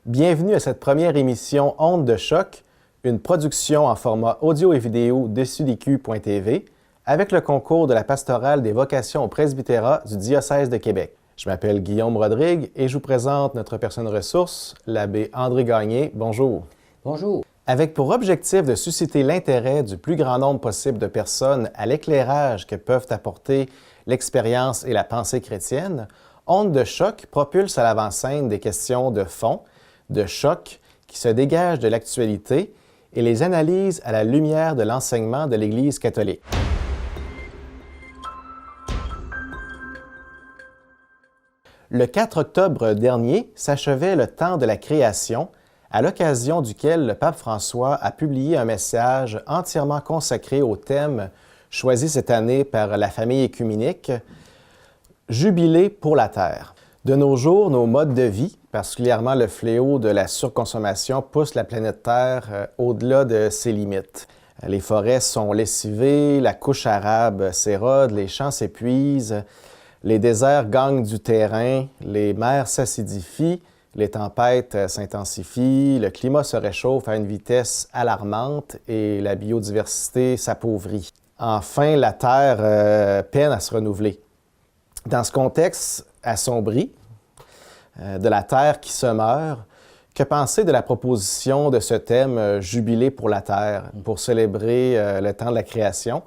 Bienvenue à cette première émission Ondes de choc, une production en format audio et vidéo de SUDQ.tv avec le concours de la pastorale des vocations au presbytérat du diocèse de Québec. Je m'appelle Guillaume Rodrigue et je vous présente notre personne ressource, l'abbé André Gagné. Bonjour. Bonjour. Avec pour objectif de susciter l'intérêt du plus grand nombre possible de personnes à l'éclairage que peuvent apporter l'expérience et la pensée chrétienne, Ondes de choc propulse à l'avant-scène des questions de fond, de choc qui se dégagent de l'actualité et les analyse à la lumière de l'enseignement de l'Église catholique. Le 4 octobre dernier s'achevait le temps de la création, à l'occasion duquel le pape François a publié un message entièrement consacré au thème choisi cette année par la famille œcuménique, « Jubilé pour la Terre ». De nos jours, nos modes de vie, particulièrement le fléau de la surconsommation, poussent la planète Terre au-delà de ses limites. Les forêts sont lessivées, la couche arabe s'érode, les champs s'épuisent, les déserts gagnent du terrain, les mers s'acidifient, les tempêtes s'intensifient, le climat se réchauffe à une vitesse alarmante et la biodiversité s'appauvrit. Enfin, la Terre peine à se renouveler. Dans ce contexte assombri de la Terre qui se meurt, que penser de la proposition de ce thème « Jubilé pour la Terre » pour célébrer le temps de la création?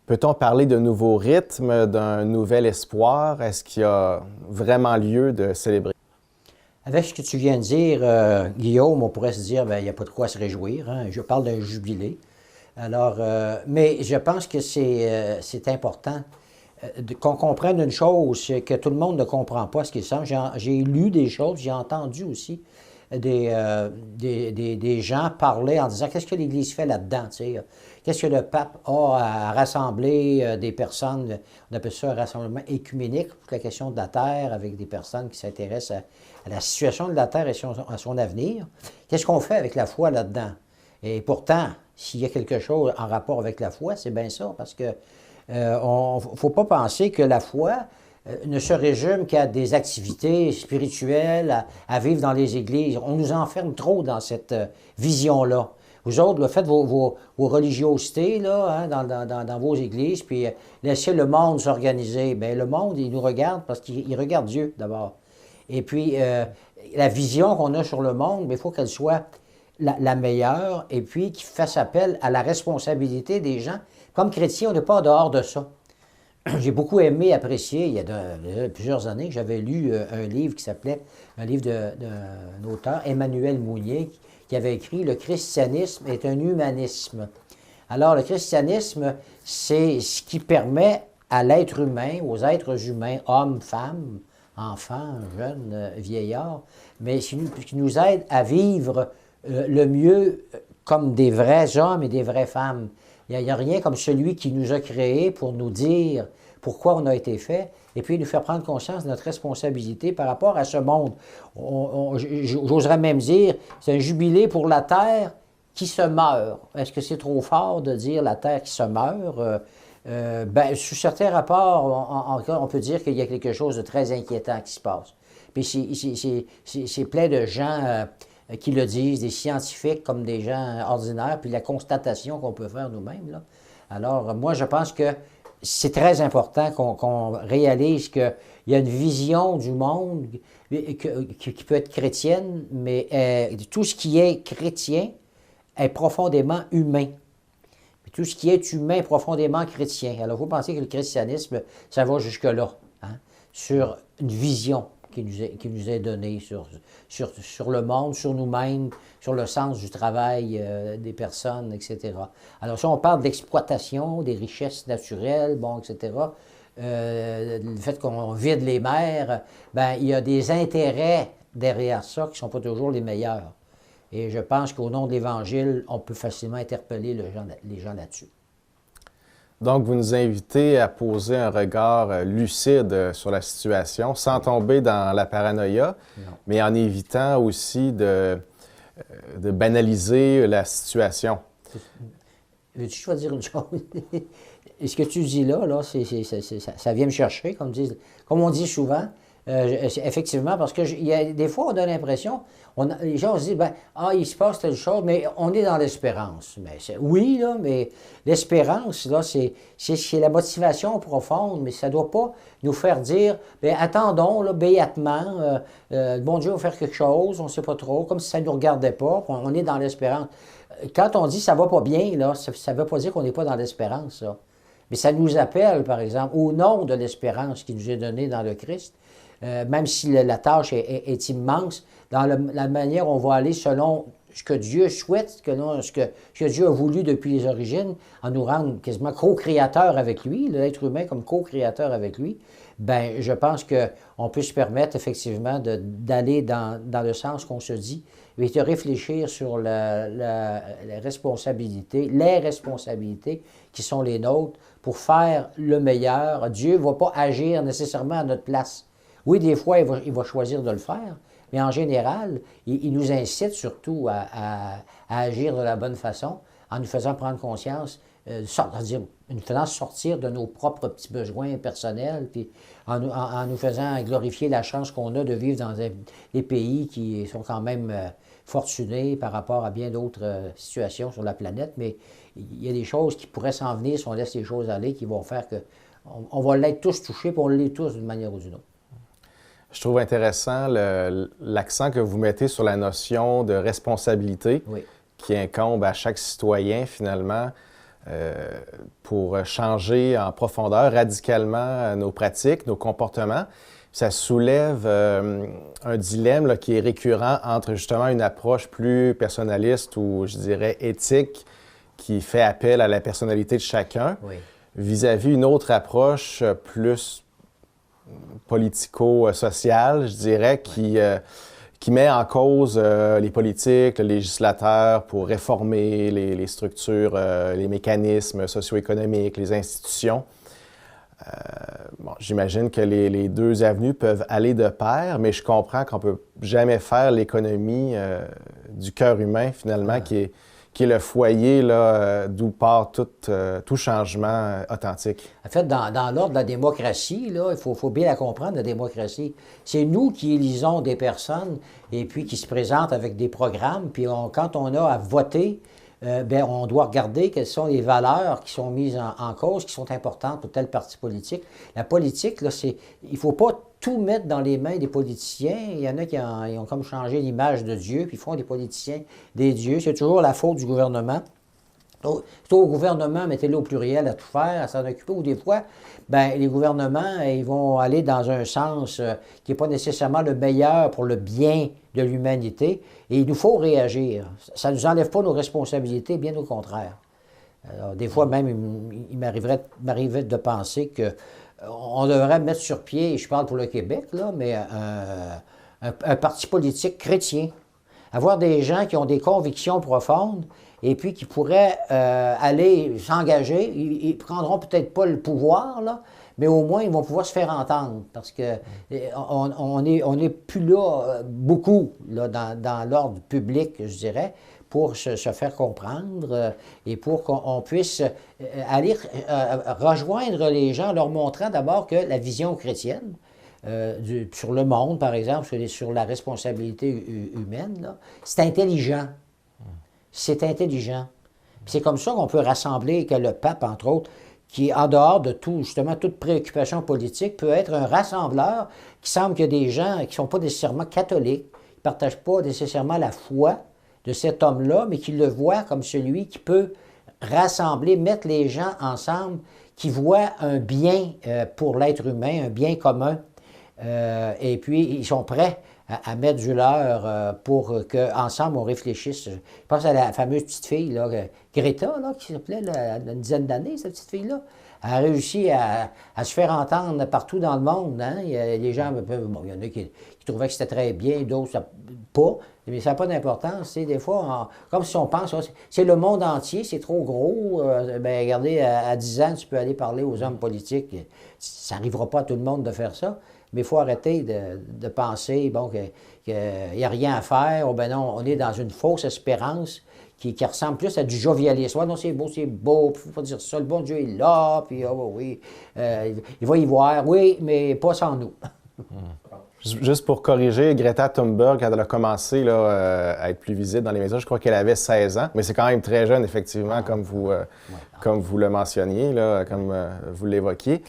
Peut-on parler de nouveaux rythmes, d'un nouvel espoir? Est-ce qu'il y a vraiment lieu de célébrer? Avec ce que tu viens de dire, Guillaume, on pourrait se dire, il n'y a pas de quoi se réjouir. Hein? Je parle d'un jubilé. Alors, mais je pense que c'est important qu'on comprenne une chose que tout le monde ne comprend pas ce qu'il semble. J'ai lu des choses, j'ai entendu aussi des gens parler en disant qu'est-ce que l'Église fait là-dedans, tu sais? Qu'est-ce que le pape a à rassembler des personnes, on appelle ça un rassemblement œcuménique pour la question de la Terre, avec des personnes qui s'intéressent à la situation de la Terre et à son avenir. Qu'est-ce qu'on fait avec la foi là-dedans? Et pourtant, s'il y a quelque chose en rapport avec la foi, c'est bien ça, parce que ne faut pas penser que la foi ne se résume qu'à des activités spirituelles, à vivre dans les églises. On nous enferme trop dans cette vision-là. Vous autres, là, faites vos religiosités là, hein, dans vos églises, puis laissez le monde s'organiser. Bien, le monde, il nous regarde parce qu'il regarde Dieu d'abord. Et puis, la vision qu'on a sur le monde, il faut qu'elle soit la meilleure et puis qu'il fasse appel à la responsabilité des gens. Comme chrétien, on n'est pas en dehors de ça. J'ai beaucoup aimé, apprécié, il y a plusieurs années, j'avais lu un livre qui s'appelait, un livre d'un auteur, Emmanuel Mounier, qui avait écrit « Le christianisme est un humanisme ». Alors, le christianisme, c'est ce qui permet à l'être humain, aux êtres humains, hommes, femmes, enfants, jeunes, vieillards, mais qui nous aide à vivre le mieux comme des vrais hommes et des vraies femmes. Il n'y a rien comme celui qui nous a créés pour nous dire pourquoi on a été fait et puis nous faire prendre conscience de notre responsabilité par rapport à ce monde. J'oserais même dire, c'est un jubilé pour la Terre qui se meurt. Est-ce que c'est trop fort de dire la Terre qui se meurt? Sous certains rapports, on peut dire qu'il y a quelque chose de très inquiétant qui se passe. Puis c'est plein de gens qui le disent, des scientifiques comme des gens ordinaires, puis la constatation qu'on peut faire nous-mêmes, là. Alors, moi, je pense que c'est très important qu'on réalise qu'il y a une vision du monde qui peut être chrétienne, mais tout ce qui est chrétien est profondément humain. Puis tout ce qui est humain est profondément chrétien. Alors, vous pensez que le christianisme, ça va jusque-là, hein, sur une vision qui nous est donné sur le monde, sur nous-mêmes, sur le sens du travail des personnes, etc. Alors, si on parle d'exploitation, des richesses naturelles, bon, etc., le fait qu'on vide les mers, il y a des intérêts derrière ça qui ne sont pas toujours les meilleurs. Et je pense qu'au nom de l'Évangile, on peut facilement interpeller les gens là-dessus. Donc, vous nous invitez à poser un regard lucide sur la situation, sans tomber dans la paranoïa, mais en évitant aussi de banaliser la situation. Veux-tu choisir une chose? Et ce que tu dis là ça vient me chercher, comme on dit souvent. Effectivement, parce que il y a, des fois, on a l'impression, les gens se disent, ben, il se passe telle chose, mais on est dans l'espérance. Oui, là, mais l'espérance, là, c'est la motivation profonde, mais ça ne doit pas nous faire dire, bien, attendons, là, béatement, le bon Dieu va faire quelque chose, on ne sait pas trop, comme si ça ne nous regardait pas, on est dans l'espérance. Quand on dit ça ne va pas bien, là, ça ne veut pas dire qu'on n'est pas dans l'espérance, ça. Mais ça nous appelle, par exemple, au nom de l'espérance qui nous est donnée dans le Christ, même si la tâche est immense, dans la manière on va aller selon ce que Dieu souhaite, ce que Dieu a voulu depuis les origines, en nous rendre quasiment co-créateurs avec lui, l'être humain comme co-créateur avec lui, bien, je pense qu'on peut se permettre effectivement d'aller dans le sens qu'on se dit, et de réfléchir sur les responsabilités qui sont les nôtres pour faire le meilleur. Dieu ne va pas agir nécessairement à notre place. Oui, des fois, il va choisir de le faire, mais en général, il nous incite surtout à agir de la bonne façon en nous faisant prendre conscience, c'est-à-dire en nous faisant sortir de nos propres petits besoins personnels, puis en nous faisant glorifier la chance qu'on a de vivre dans des pays qui sont quand même fortunés par rapport à bien d'autres situations sur la planète, mais il y a des choses qui pourraient s'en venir si on laisse les choses aller, qui vont faire qu'on va l'être tous touchés, puis on l'est tous d'une manière ou d'une autre. Je trouve intéressant l'accent que vous mettez sur la notion de responsabilité qui incombe à chaque citoyen, finalement, pour changer en profondeur, radicalement, nos pratiques, nos comportements. Ça soulève un dilemme là, qui est récurrent entre justement une approche plus personnaliste ou, je dirais, éthique, qui fait appel à la personnalité de chacun, vis-à-vis une autre approche plus politico-sociale, je dirais, qui met en cause les politiques, le législateur pour réformer les structures, les mécanismes socio-économiques, les institutions. J'imagine que les deux avenues peuvent aller de pair, mais je comprends qu'on ne peut jamais faire l'économie du cœur humain, finalement, qui est le foyer d'où part tout changement authentique. En fait, dans l'ordre de la démocratie, là, il faut bien la comprendre, la démocratie. C'est nous qui élisons des personnes et puis qui se présentent avec des programmes. Puis quand on a à voter, on doit regarder quelles sont les valeurs qui sont mises en cause, qui sont importantes pour tel parti politique. La politique, là, il ne faut pas tout mettre dans les mains des politiciens. Il y en a qui ont comme changé l'image de Dieu, puis ils font des politiciens des dieux. C'est toujours la faute du gouvernement. C'est au gouvernement, mettez-le au pluriel, à tout faire, à s'en occuper, ou des fois, les gouvernements, ils vont aller dans un sens qui n'est pas nécessairement le meilleur pour le bien de l'humanité, et il nous faut réagir. Ça ne nous enlève pas nos responsabilités, bien au contraire. Alors, des fois même, il m'arriverait de penser qu'on devrait mettre sur pied, et je parle pour le Québec, là, mais un parti politique chrétien. Avoir des gens qui ont des convictions profondes et puis qui pourraient aller s'engager. Ils ne prendront peut-être pas le pouvoir, là, mais au moins, ils vont pouvoir se faire entendre parce qu'on n'est plus là beaucoup là, dans l'ordre public, je dirais, pour se faire comprendre et pour qu'on puisse aller rejoindre les gens, leur montrant d'abord que la vision chrétienne, sur le monde, par exemple, sur la responsabilité humaine, c'est intelligent. C'est intelligent. C'est comme ça qu'on peut rassembler, que le pape, entre autres, qui est en dehors de tout, justement, toute préoccupation politique, peut être un rassembleur qui semble qu'il y a des gens qui ne sont pas nécessairement catholiques, qui ne partagent pas nécessairement la foi de cet homme-là, mais qui le voient comme celui qui peut rassembler, mettre les gens ensemble, qui voient un bien pour l'être humain, un bien commun. Et puis, ils sont prêts à mettre du leur pour qu'ensemble, on réfléchisse. Je pense à la fameuse petite fille, là, Greta, là, qui s'appelait une dizaine d'années, cette petite fille-là. Elle a réussi à se faire entendre partout dans le monde. Hein? Il y a des gens, il y en a qui trouvaient que c'était très bien, d'autres pas. Mais ça n'a pas d'importance. Des fois, comme si on pense, c'est le monde entier, c'est trop gros. Regardez, à 10 ans, tu peux aller parler aux hommes politiques. Ça n'arrivera pas à tout le monde de faire ça. Mais il faut arrêter de penser qu'il n'y a rien à faire. Non, on est dans une fausse espérance qui ressemble plus à du jovialisme. Non, c'est beau, il ne faut pas dire ça. Le bon Dieu est là, puis oui, il va y voir. Oui, mais pas sans nous. Juste pour corriger, Greta Thunberg, quand elle a commencé là, à être plus visible dans les médias, je crois qu'elle avait 16 ans, mais c'est quand même très jeune, effectivement, comme vous le mentionniez, là, comme vous l'évoquiez.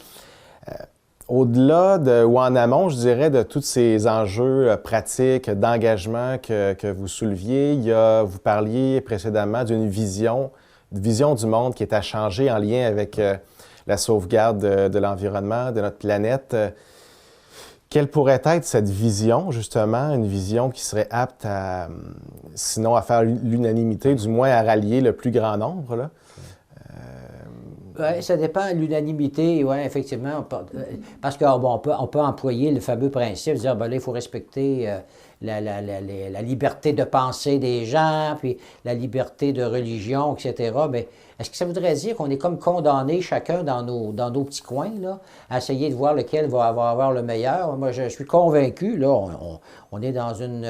Au-delà ou en amont, je dirais, de tous ces enjeux pratiques, d'engagement que vous souleviez, vous parliez précédemment d'une vision du monde qui est à changer en lien avec la sauvegarde de l'environnement, de notre planète. Quelle pourrait être cette vision, justement, une vision qui serait apte à, sinon à faire l'unanimité, du moins à rallier le plus grand nombre, là? Oui, ça dépend de l'unanimité, oui, effectivement. Parce qu'on peut employer le fameux principe de dire, ben là, il faut respecter la liberté de penser des gens, puis la liberté de religion, etc. Mais est-ce que ça voudrait dire qu'on est comme condamnés chacun dans nos petits coins, là, à essayer de voir lequel va avoir le meilleur? Moi, je suis convaincu, là, on est dans une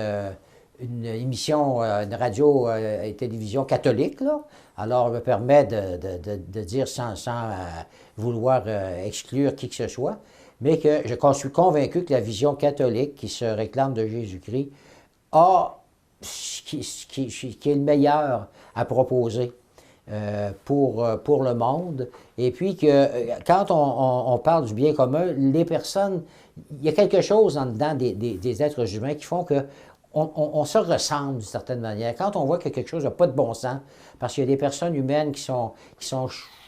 émission, une radio et télévision catholique, là. Alors, me permet de dire sans vouloir exclure qui que ce soit, mais que je suis convaincu que la vision catholique qui se réclame de Jésus-Christ a ce qui est le meilleur à proposer pour le monde. Et puis que quand on parle du bien commun, les personnes, il y a quelque chose en dedans des êtres humains qui font que on se ressemble d'une certaine manière. Quand on voit que quelque chose n'a pas de bon sens, parce qu'il y a des personnes humaines qui sont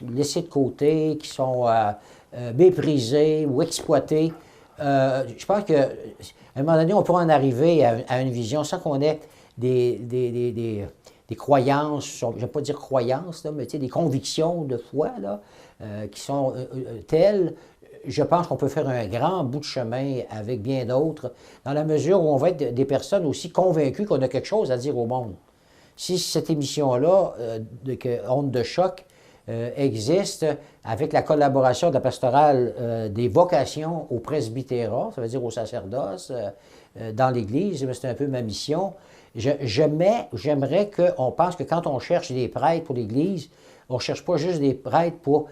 laissées de côté, qui sont méprisées ou exploitées, je pense qu'à un moment donné, on pourra en arriver à une vision sans qu'on ait des croyances, je ne vais pas dire croyances, là, mais des convictions de foi là, qui sont telles. Je pense qu'on peut faire un grand bout de chemin avec bien d'autres, dans la mesure où on va être des personnes aussi convaincues qu'on a quelque chose à dire au monde. Si cette émission-là, Onde de choc, existe avec la collaboration de la pastorale des vocations au presbytérat, ça veut dire au sacerdoce, dans l'Église, c'est un peu ma mission. J'aimerais qu'on pense que quand on cherche des prêtres pour l'Église, on ne cherche pas juste des prêtres pour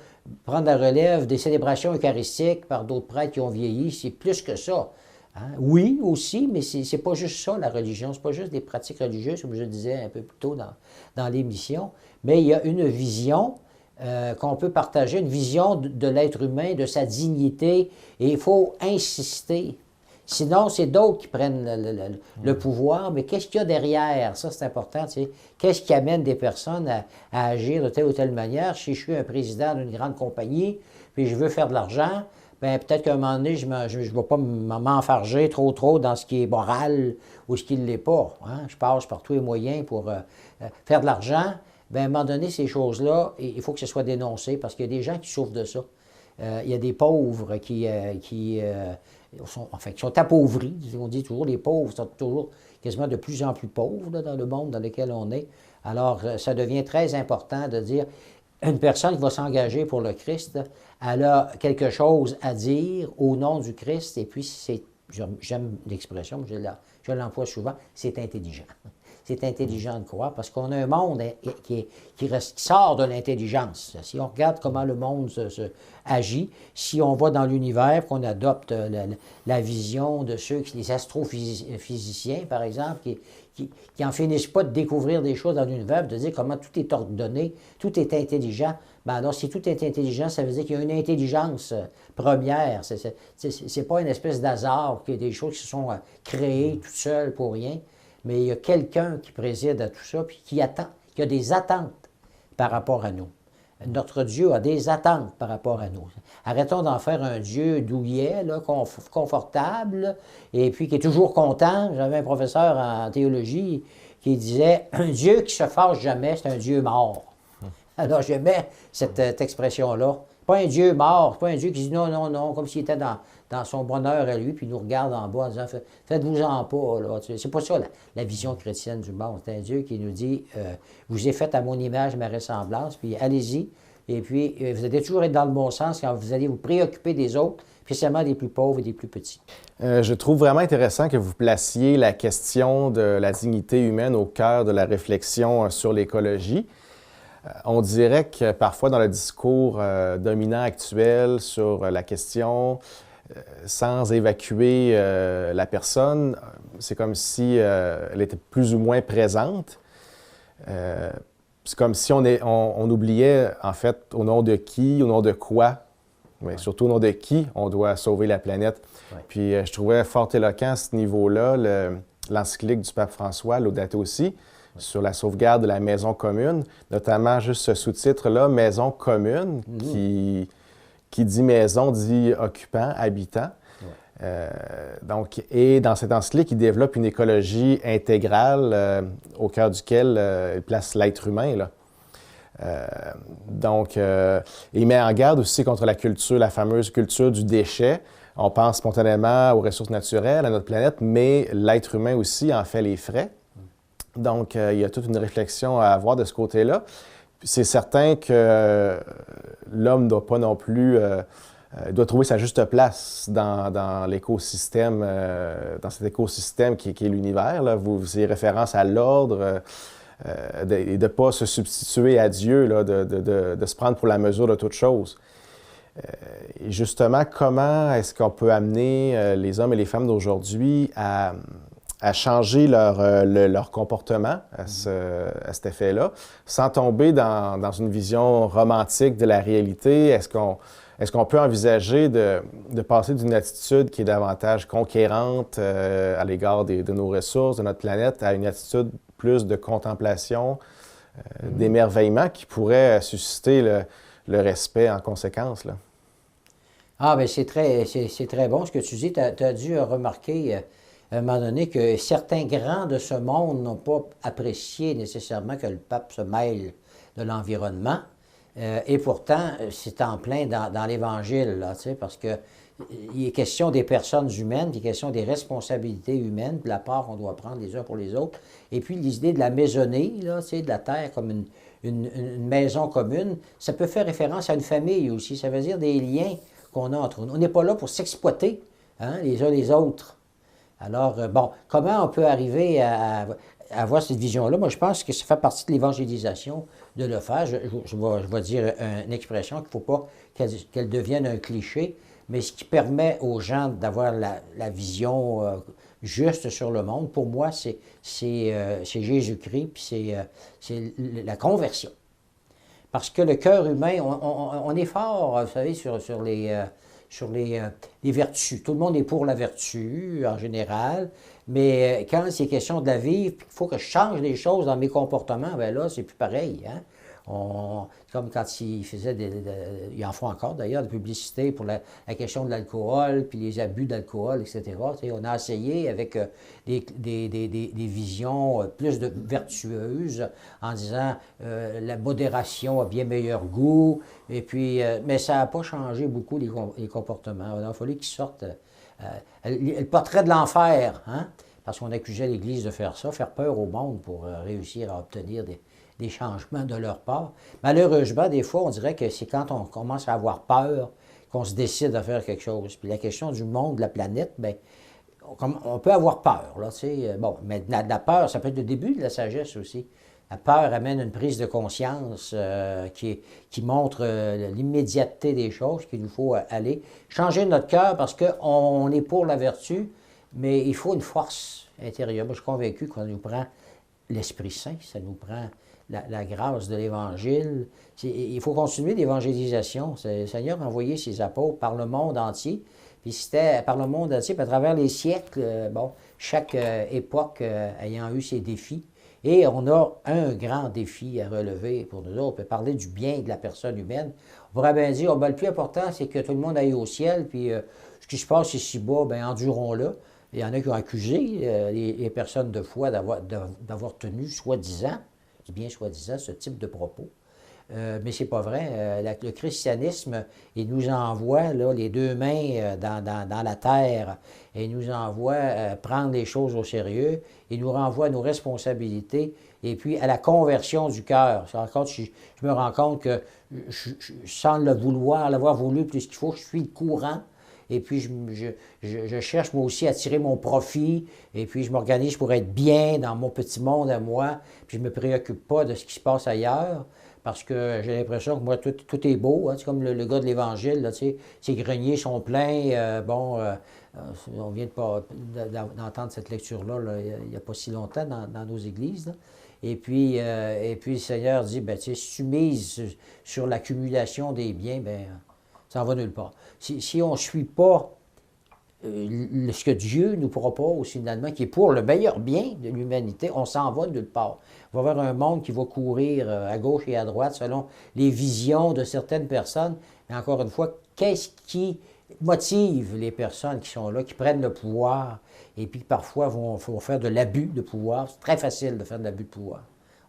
prendre la relève des célébrations eucharistiques par d'autres prêtres qui ont vieilli, c'est plus que ça. Hein? Oui, aussi, mais c'est pas juste ça, la religion. C'est pas juste des pratiques religieuses, comme je le disais un peu plus tôt dans l'émission, mais il y a une vision qu'on peut partager, une vision de l'être humain, de sa dignité, et il faut insister. Sinon, c'est d'autres qui prennent le pouvoir, mais qu'est-ce qu'il y a derrière? Ça, c'est important, tu sais. Qu'est-ce qui amène des personnes à agir de telle ou telle manière? Si je suis un président d'une grande compagnie, puis je veux faire de l'argent, bien, peut-être qu'à un moment donné, je ne vais pas m'enfarger trop dans ce qui est moral ou ce qui ne l'est pas. Hein? Je passe par tous les moyens pour faire de l'argent. Bien, à un moment donné, ces choses-là, il faut que ce soit dénoncé parce qu'il y a des gens qui souffrent de ça. Il y a des pauvres qui sont appauvris. On dit toujours, les pauvres sont toujours quasiment de plus en plus pauvres là, dans le monde dans lequel on est. Alors, ça devient très important de dire, une personne qui va s'engager pour le Christ, elle a quelque chose à dire au nom du Christ, et puis j'aime l'expression, je l'emploie souvent, c'est intelligent. C'est intelligent de croire, parce qu'on a un monde qui sort de l'intelligence. Si on regarde comment le monde agit, si on va dans l'univers, qu'on adopte la vision de les astrophysiciens, par exemple, qui n'en finissent pas de découvrir des choses dans l'univers, de dire comment tout est ordonné, tout est intelligent. Ben alors, si tout est intelligent, ça veut dire qu'il y a une intelligence première. C'est pas une espèce d'hasard, qu'il y a des choses qui se sont créées toutes seules pour rien. Mais il y a quelqu'un qui préside à tout ça, puis qui a des attentes par rapport à nous. Notre Dieu a des attentes par rapport à nous. Arrêtons d'en faire un Dieu douillet, là, confortable, et puis qui est toujours content. J'avais un professeur en théologie qui disait « Un Dieu qui se fâche jamais, c'est un Dieu mort. » Alors j'aimais cette expression-là. Pas un Dieu mort, pas un Dieu qui dit non, non, non, comme s'il était dans son bonheur à lui, puis il nous regarde en bas en disant faites-vous-en pas. Là. C'est pas ça la vision chrétienne du monde. C'est un Dieu qui nous dit vous ai fait à mon image, ma ressemblance, puis allez-y. Et puis vous allez toujours être dans le bon sens quand vous allez vous préoccuper des autres, spécialement des plus pauvres et des plus petits. Je trouve vraiment intéressant que vous placiez la question de la dignité humaine au cœur de la réflexion sur l'écologie. On dirait que parfois dans le discours dominant actuel sur la question, sans évacuer la personne. C'est comme si elle était plus ou moins présente. C'est comme si on oubliait, en fait, au nom de qui, au nom de quoi, mais surtout au nom de qui on doit sauver la planète. Ouais. Puis je trouvais fort éloquent à ce niveau-là l'encyclique du pape François, Laudato Si, sur la sauvegarde de la maison commune, notamment juste ce sous-titre-là, Maison commune, qui dit maison, dit occupant, habitant. Donc, et dans cette encyclique, il développe une écologie intégrale au cœur duquel il place l'être humain, là. Il met en garde aussi contre la fameuse culture du déchet. On pense spontanément aux ressources naturelles, à notre planète, mais l'être humain aussi en fait les frais. Donc, il y a toute une réflexion à avoir de ce côté-là. Puis c'est certain que l'homme ne doit pas non plus... doit trouver sa juste place dans l'écosystème, dans cet écosystème qui est l'univers. Là. Vous faisiez référence à l'ordre et de ne pas se substituer à Dieu, là, de se prendre pour la mesure de toute chose. Et justement, comment est-ce qu'on peut amener les hommes et les femmes d'aujourd'hui à changer leur comportement à cet effet-là, sans tomber dans une vision romantique de la réalité? Est-ce qu'on peut envisager de passer d'une attitude qui est davantage conquérante à l'égard de nos ressources, de notre planète, à une attitude plus de contemplation, d'émerveillement qui pourrait susciter le respect en conséquence, là? Ah, bien, c'est très bon ce que tu dis. Tu as dû remarquer à un moment donné que certains grands de ce monde n'ont pas apprécié nécessairement que le pape se mêle de l'environnement. Et pourtant, c'est en plein dans l'Évangile, là, tu sais, parce que il est question des personnes humaines, il est question des responsabilités humaines, de la part qu'on doit prendre les uns pour les autres. Et puis l'idée de la maisonnée, là, tu sais, de la terre comme une maison commune, ça peut faire référence à une famille aussi. Ça veut dire des liens qu'on a entre nous. On n'est pas là pour s'exploiter, hein, les uns les autres. Alors, bon, comment on peut arriver à avoir cette vision-là? Moi, je pense que ça fait partie de l'évangélisation de le faire. Je vais dire une expression qu'il ne faut pas qu'elle devienne un cliché, mais ce qui permet aux gens d'avoir la vision juste sur le monde, pour moi, c'est Jésus-Christ, puis c'est la conversion. Parce que le cœur humain, on est fort, vous savez, sur les vertus. Tout le monde est pour la vertu, en général, mais quand c'est question de la vivre, puis qu'il faut que je change les choses dans mes comportements, bien là, c'est plus pareil, hein? Comme quand ils faisaient ils en font encore d'ailleurs, des publicités pour la question de l'alcool, puis les abus d'alcool, etc. Tu sais, on a essayé avec des visions plus vertueuses en disant la modération a bien meilleur goût, et puis, mais ça n'a pas changé beaucoup les comportements. Il a fallu qu'ils sortent le portrait de l'enfer, hein? Parce qu'on accusait l'Église de faire ça, faire peur au monde pour réussir à obtenir des changements de leur part. Malheureusement, des fois, on dirait que c'est quand on commence à avoir peur qu'on se décide à faire quelque chose. Puis la question du monde, de la planète, bien, on peut avoir peur, là, tu sais. Bon, mais la peur, ça peut être le début de la sagesse aussi. La peur amène une prise de conscience qui montre l'immédiateté des choses, qu'il nous faut aller. Changer notre cœur parce qu'on est pour la vertu, mais il faut une force intérieure. Moi, je suis convaincu qu'on nous prend l'Esprit Saint, ça nous prend la grâce de l'Évangile. Il faut continuer l'évangélisation. Le Seigneur a envoyé ses apôtres par le monde entier. Puis c'était par le monde entier, puis à travers les siècles, chaque époque ayant eu ses défis. Et on a un grand défi à relever pour nous autres. On peut parler du bien de la personne humaine. On pourrait bien dire, le plus important, c'est que tout le monde aille au ciel, puis ce qui se passe ici-bas, bien, endurons-le. Il y en a qui ont accusé les personnes de foi d'avoir tenu soi-disant, je dis bien soi-disant, ce type de propos. Mais c'est pas vrai. Le christianisme, il nous envoie là, les deux mains dans la terre et il nous envoie prendre les choses au sérieux. Il nous renvoie à nos responsabilités et puis à la conversion du cœur. Je me rends compte que sans le vouloir, l'avoir voulu plus qu'il faut, je suis le courant. Et puis, je cherche moi aussi à tirer mon profit. Et puis, je m'organise pour être bien dans mon petit monde à moi. Puis, je ne me préoccupe pas de ce qui se passe ailleurs. parce que j'ai l'impression que moi, tout est beau. Hein, c'est comme le gars de l'Évangile, là, tu sais, ses greniers sont pleins. On vient d'entendre cette lecture-là là, il n'y a pas si longtemps dans nos églises. Là. Et puis, le Seigneur dit, ben, tu sais, si tu mises sur l'accumulation des biens, ben, ça n'en va nulle part. Si on ne suit pas ce que Dieu nous propose finalement, qui est pour le meilleur bien de l'humanité, on s'en va nulle part. On va avoir un monde qui va courir à gauche et à droite selon les visions de certaines personnes. Mais encore une fois, qu'est-ce qui motive les personnes qui sont là, qui prennent le pouvoir et puis parfois vont faire de l'abus de pouvoir? C'est très facile de faire de l'abus de pouvoir.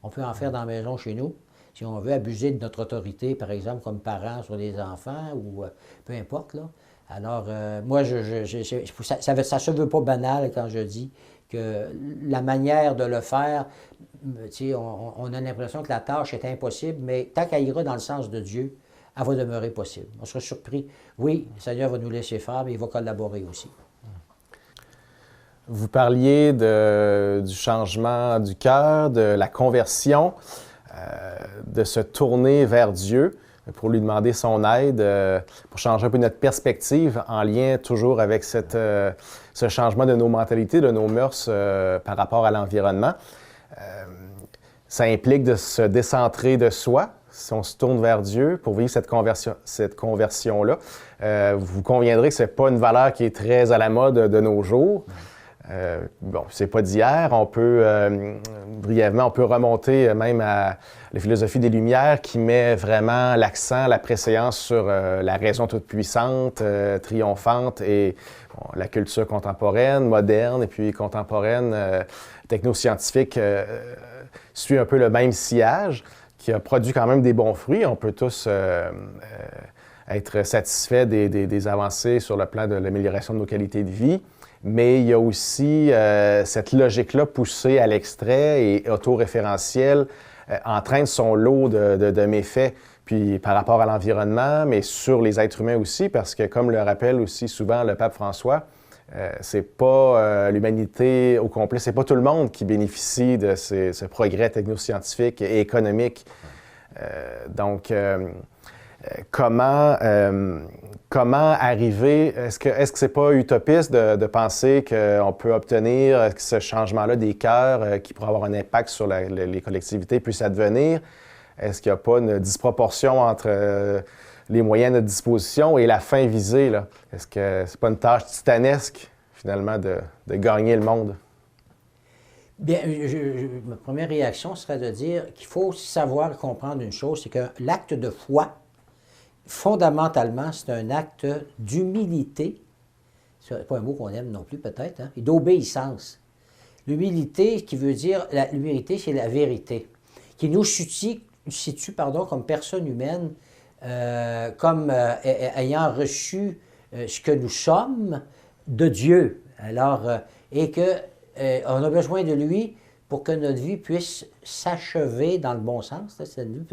On peut en faire dans la maison chez nous. Si on veut abuser de notre autorité, par exemple, comme parents sur les enfants ou peu importe, là. Alors, moi, ça ne se veut pas banal quand je dis que la manière de le faire, tu sais, on a l'impression que la tâche est impossible, mais tant qu'elle ira dans le sens de Dieu, elle va demeurer possible. On sera surpris. Oui, le Seigneur va nous laisser faire, mais il va collaborer aussi. Vous parliez du changement du cœur, de la conversion, de se tourner vers Dieu pour lui demander son aide, pour changer un peu notre perspective en lien toujours avec ce changement de nos mentalités, de nos mœurs par rapport à l'environnement. Ça implique de se décentrer de soi, si on se tourne vers Dieu pour vivre cette conversion-là. Vous conviendrez que ce n'est pas une valeur qui est très à la mode de nos jours. Bon, c'est pas d'hier. On peut, brièvement, on peut remonter même à la philosophie des Lumières qui met vraiment l'accent, la préséance sur la raison toute puissante, triomphante et bon, la culture contemporaine, moderne et puis contemporaine, technoscientifique suit un peu le même sillage qui a produit quand même des bons fruits. On peut tous être satisfaits des avancées sur le plan de l'amélioration de nos qualités de vie. Mais il y a aussi cette logique-là poussée à l'extrait et autoréférentielle entraîne son lot de méfaits, puis par rapport à l'environnement, mais sur les êtres humains aussi, parce que comme le rappelle aussi souvent le pape François, c'est pas l'humanité au complet, c'est pas tout le monde qui bénéficie de ce progrès technoscientifique et économique. Donc, comment arriver, est-ce que c'est pas utopiste de penser qu'on peut obtenir ce changement-là des cœurs qui pourrait avoir un impact sur les collectivités puisse advenir? Est-ce qu'il n'y a pas une disproportion entre les moyens à notre disposition et la fin visée, là? Est-ce que c'est pas une tâche titanesque, finalement, de gagner le monde? Bien, ma première réaction serait de dire qu'il faut savoir comprendre une chose, c'est que l'acte de foi, fondamentalement, c'est un acte d'humilité. C'est pas un mot qu'on aime non plus, peut-être, hein? Et d'obéissance. L'humilité, qui veut dire, l'humilité, c'est la vérité, qui nous situe comme personne humaine, comme ayant reçu ce que nous sommes de Dieu. Alors, et que on a besoin de lui pour que notre vie puisse s'achever dans le bon sens, cette vie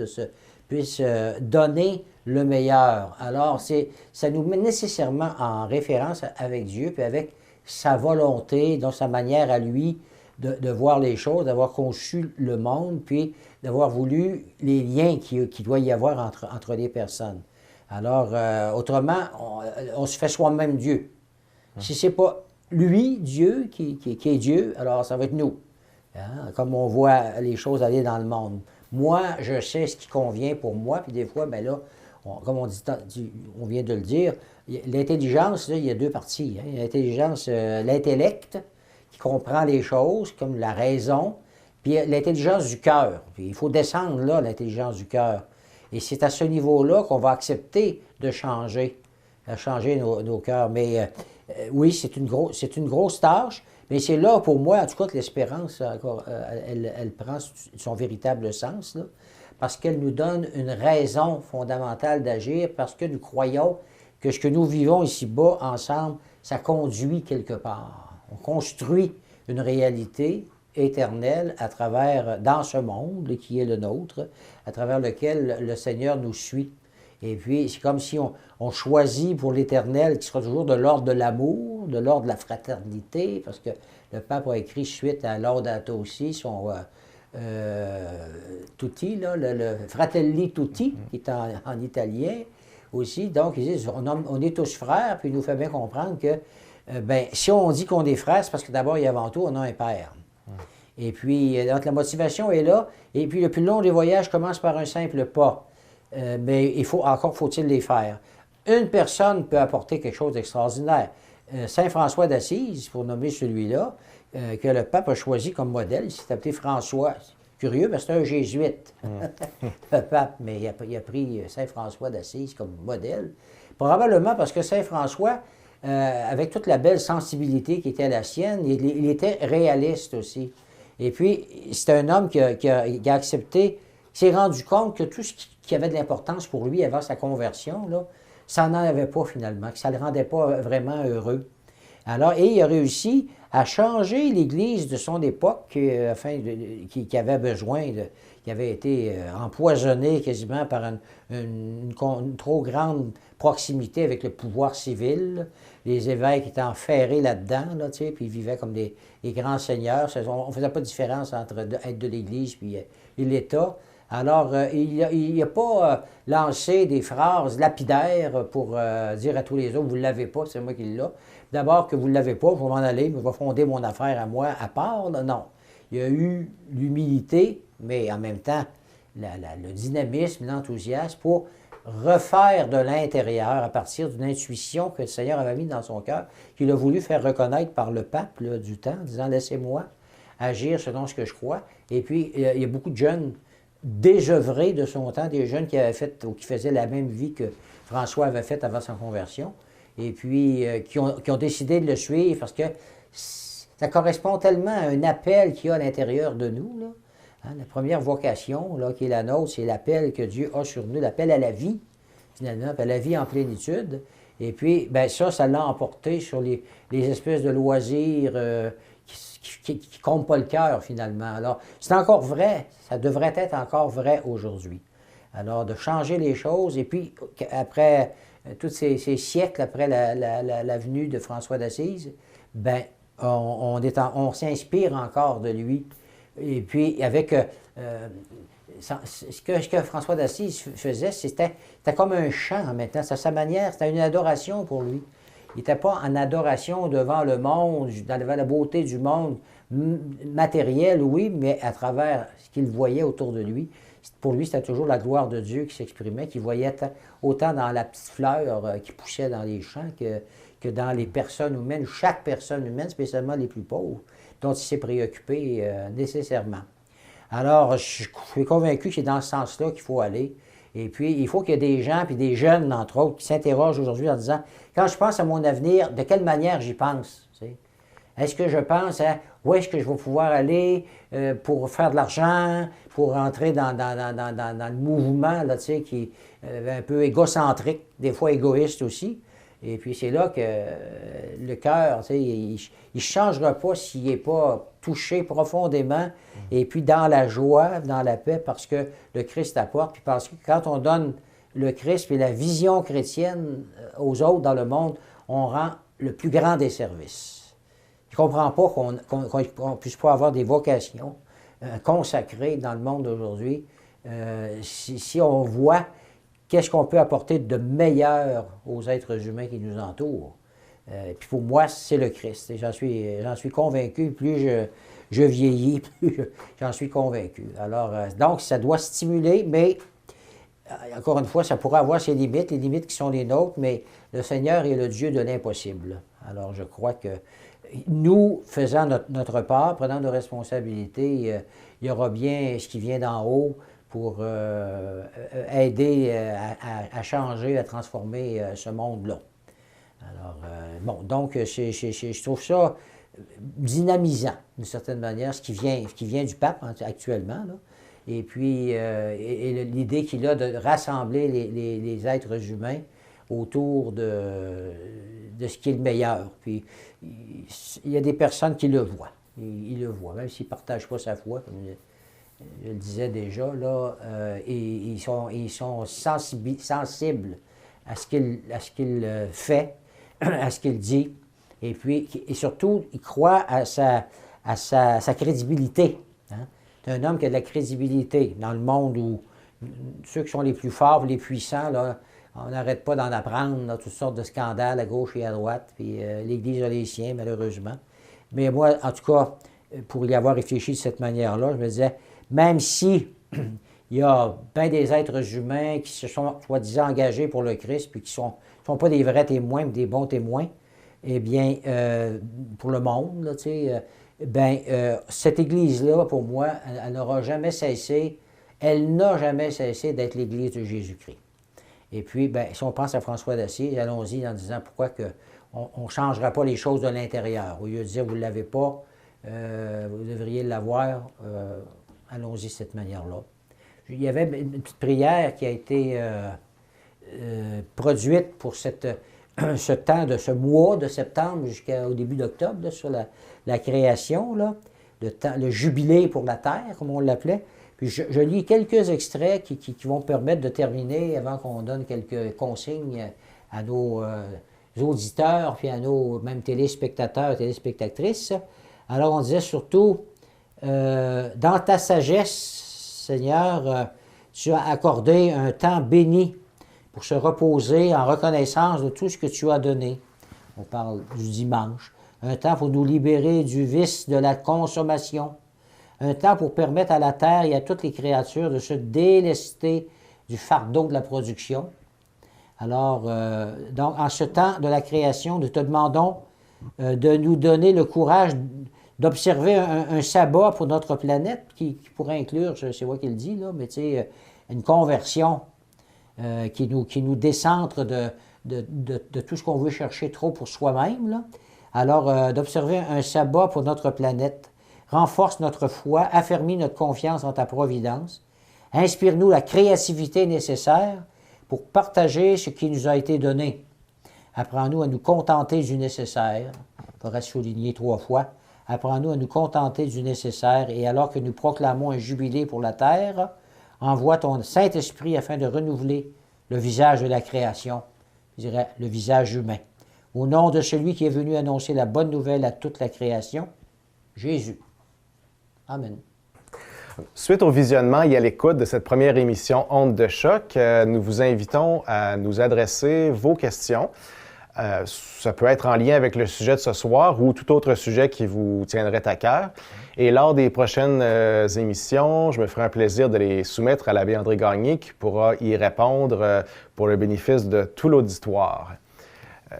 puisse donner le meilleur. Alors, ça nous met nécessairement en référence avec Dieu, puis avec sa volonté, dans sa manière à lui de voir les choses, d'avoir conçu le monde, puis d'avoir voulu les liens qu'il doit y avoir entre les personnes. Alors, autrement, on se fait soi-même Dieu. Si ce n'est pas lui, Dieu, qui est Dieu, alors ça va être nous. Hein? Comme on voit les choses aller dans le monde. Moi, je sais ce qui convient pour moi, puis des fois, bien là, comme on vient de le dire, l'intelligence, là, il y a deux parties. Hein? L'intelligence, l'intellect, qui comprend les choses, comme la raison, puis l'intelligence du cœur. Puis il faut descendre là, l'intelligence du cœur. Et c'est à ce niveau-là qu'on va accepter de changer nos cœurs. Mais oui, c'est une grosse tâche, mais c'est là, pour moi, en tout cas, que l'espérance, elle prend son véritable sens, là, parce qu'elle nous donne une raison fondamentale d'agir, parce que nous croyons que ce que nous vivons ici-bas, ensemble, ça conduit quelque part. On construit une réalité éternelle dans ce monde qui est le nôtre, à travers lequel le Seigneur nous suit. Et puis, c'est comme si on choisit pour l'éternel qui sera toujours de l'ordre de l'amour, de l'ordre de la fraternité, parce que le pape a écrit suite à Laudato Si, Tutti, là, le Fratelli Tutti, qui est en italien aussi. Donc, ils disent, on est tous frères, puis il nous fait bien comprendre que, ben, si on dit qu'on est frères, c'est parce que d'abord et avant tout, on a un père. Et puis, donc, la motivation est là. Et puis, le plus long des voyages commence par un simple pas. Mais encore faut-il les faire. Une personne peut apporter quelque chose d'extraordinaire. Saint François d'Assise, pour nommer celui-là, que le pape a choisi comme modèle, il s'est appelé François. Curieux, parce que c'est un jésuite, le pape, mais il a pris Saint François d'Assise comme modèle. Probablement parce que Saint François, avec toute la belle sensibilité qui était la sienne, il était réaliste aussi. Et puis, c'est un homme qui a accepté, qui s'est rendu compte que tout ce qui avait de l'importance pour lui avant sa conversion, là, ça n'en avait pas finalement, que ça ne le rendait pas vraiment heureux. Alors, et il a réussi à changer l'Église de son époque, qui avait besoin qui avait été empoisonnée quasiment par une trop grande proximité avec le pouvoir civil. Les évêques étaient enferrés là-dedans, là, puis ils vivaient comme des grands seigneurs. On ne faisait pas de différence entre être de l'Église et l'État. Alors, il n'a pas lancé des phrases lapidaires pour dire à tous les autres, vous ne l'avez pas, c'est moi qui l'ai. D'abord que vous ne l'avez pas, je vais m'en aller, je vais fonder mon affaire à moi à part. Là. Non. Il y a eu l'humilité, mais en même temps, le dynamisme, l'enthousiasme pour refaire de l'intérieur à partir d'une intuition que le Seigneur avait mise dans son cœur, qu'il a voulu faire reconnaître par le pape là, du temps, en disant « Laissez-moi agir selon ce que je crois ». Et puis, il y a beaucoup de jeunes désœuvrés de son temps, des jeunes qui avaient fait ou qui faisaient la même vie que François avait faite avant sa conversion, et puis qui ont décidé de le suivre parce que ça correspond tellement à un appel qu'il y a à l'intérieur de nous. Là. Hein, la première vocation là, qui est la nôtre, c'est l'appel que Dieu a sur nous, l'appel à la vie, finalement, à la vie en plénitude. Et puis, bien ça l'a emporté sur les espèces de loisirs qui ne comptent pas le cœur, finalement. Alors, c'est encore vrai, ça devrait être encore vrai aujourd'hui. Alors, de changer les choses, et puis, après tous ces siècles, après la venue de François d'Assise, bien, on s'inspire encore de lui. Et puis, avec ce que François d'Assise faisait, c'était comme un chant maintenant. C'est sa manière, c'était une adoration pour lui. Il n'était pas en adoration devant le monde, devant la beauté du monde matériel, oui, mais à travers ce qu'il voyait autour de lui. Pour lui, c'était toujours la gloire de Dieu qui s'exprimait, qu'il voyait autant dans la petite fleur qui poussait dans les champs que dans les personnes humaines, chaque personne humaine, spécialement les plus pauvres, dont il s'est préoccupé nécessairement. Alors, je suis convaincu que c'est dans ce sens-là qu'il faut aller. Et puis, il faut qu'il y ait des gens, puis des jeunes, entre autres, qui s'interrogent aujourd'hui en disant, quand je pense à mon avenir, de quelle manière j'y pense? Est-ce que je pense à où est-ce que je vais pouvoir aller pour faire de l'argent, pour entrer dans le mouvement là, qui est un peu égocentrique, des fois égoïste aussi. Et puis c'est là que le cœur, il ne changera pas s'il n'est pas touché profondément et puis dans la joie, dans la paix, parce que le Christ apporte. Puis parce que quand on donne le Christ et la vision chrétienne aux autres dans le monde, on rend le plus grand des services. Je ne comprends pas qu'on ne puisse pas avoir des vocations consacrées dans le monde d'aujourd'hui si on voit qu'est-ce qu'on peut apporter de meilleur aux êtres humains qui nous entourent. Puis pour moi, c'est le Christ. Et j'en suis convaincu. Plus je vieillis, plus j'en suis convaincu. Alors, donc, ça doit stimuler, mais encore une fois, ça pourrait avoir ses limites, les limites qui sont les nôtres, mais le Seigneur est le Dieu de l'impossible. Alors, je crois que nous, faisant notre part, prenant nos responsabilités, il y aura bien ce qui vient d'en haut pour aider à changer, à transformer ce monde-là. Alors, bon, donc, je trouve ça dynamisant, d'une certaine manière, ce qui vient du pape actuellement, là. Et puis, l'idée qu'il a de rassembler les êtres humains autour de ce qui est le meilleur. Puis, il y a des personnes qui le voient. Ils le voient, même s'ils ne partagent pas sa foi, comme je le disais déjà, là, et ils sont sensibles à ce qu'il fait, à ce qu'il dit, et puis, et surtout, ils croient à sa crédibilité. Hein? C'est un homme qui a de la crédibilité dans le monde où ceux qui sont les plus forts, les puissants, là, on n'arrête pas d'en apprendre, là, toutes sortes de scandales à gauche et à droite, puis l'Église a les siens, malheureusement. Mais moi, en tout cas, pour y avoir réfléchi de cette manière-là, je me disais, même si il y a bien des êtres humains qui se sont, soi-disant, engagés pour le Christ, puis qui ne sont pas des vrais témoins, mais des bons témoins, eh bien, pour le monde, là, tu sais, cette Église-là, pour moi, elle n'aura jamais cessé, elle n'a jamais cessé d'être l'Église de Jésus-Christ. Et puis, bien, si on pense à François d'Assise, allons-y en disant pourquoi on ne changera pas les choses de l'intérieur. Au lieu de dire, vous ne l'avez pas, vous devriez l'avoir, allons-y de cette manière-là. Il y avait une petite prière qui a été produite pour ce temps de ce mois de septembre jusqu'au début d'octobre, là, sur la création, là, le jubilé pour la terre, comme on l'appelait. Puis je lis quelques extraits qui vont permettre de terminer avant qu'on donne quelques consignes à nos auditeurs, puis à nos même téléspectateurs, téléspectatrices. Alors on disait surtout, dans ta sagesse, Seigneur, tu as accordé un temps béni pour se reposer en reconnaissance de tout ce que tu as donné. On parle du dimanche. Un temps pour nous libérer du vice de la consommation. Un temps pour permettre à la terre et à toutes les créatures de se délester du fardeau de la production. Alors, donc, en ce temps de la création, nous te demandons de nous donner le courage d'observer un sabbat pour notre planète, qui pourrait inclure, c'est moi qui le dis, là, mais tu sais, une conversion qui nous décentre de tout ce qu'on veut chercher trop pour soi-même, là. Alors, d'observer un sabbat pour notre planète, renforce notre foi, affermit notre confiance en ta providence, inspire-nous la créativité nécessaire pour partager ce qui nous a été donné. Apprends-nous à nous contenter du nécessaire. Il faudra souligner 3 fois. Apprends-nous à nous contenter du nécessaire et alors que nous proclamons un jubilé pour la terre, envoie ton Saint-Esprit afin de renouveler le visage de la création, je dirais le visage humain. Au nom de celui qui est venu annoncer la bonne nouvelle à toute la création, Jésus. Amen. Suite au visionnement et à l'écoute de cette première émission Ondes de choc, nous vous invitons à nous adresser vos questions. Ça peut être en lien avec le sujet de ce soir ou tout autre sujet qui vous tiendrait à cœur. Et lors des prochaines émissions, je me ferai un plaisir de les soumettre à l'abbé André Gagné qui pourra y répondre pour le bénéfice de tout l'auditoire.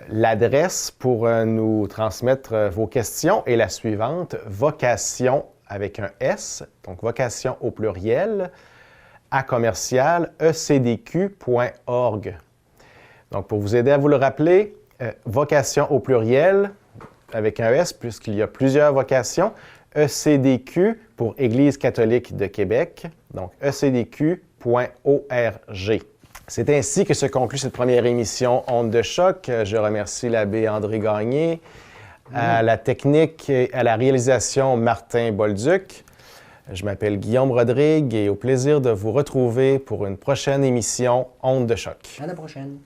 L'adresse pour nous transmettre vos questions est la suivante, vocation avec un S, donc vocation au pluriel, @ecdq.org. Donc, pour vous aider à vous le rappeler, vocation au pluriel, avec un S, puisqu'il y a plusieurs vocations, ECDQ pour Église catholique de Québec, donc ecdq.org. C'est ainsi que se conclut cette première émission Ondes de choc. Je remercie l'abbé André Gagné, à la technique et à la réalisation Martin Bolduc. Je m'appelle Guillaume Rodrigue et au plaisir de vous retrouver pour une prochaine émission Ondes de choc. À la prochaine.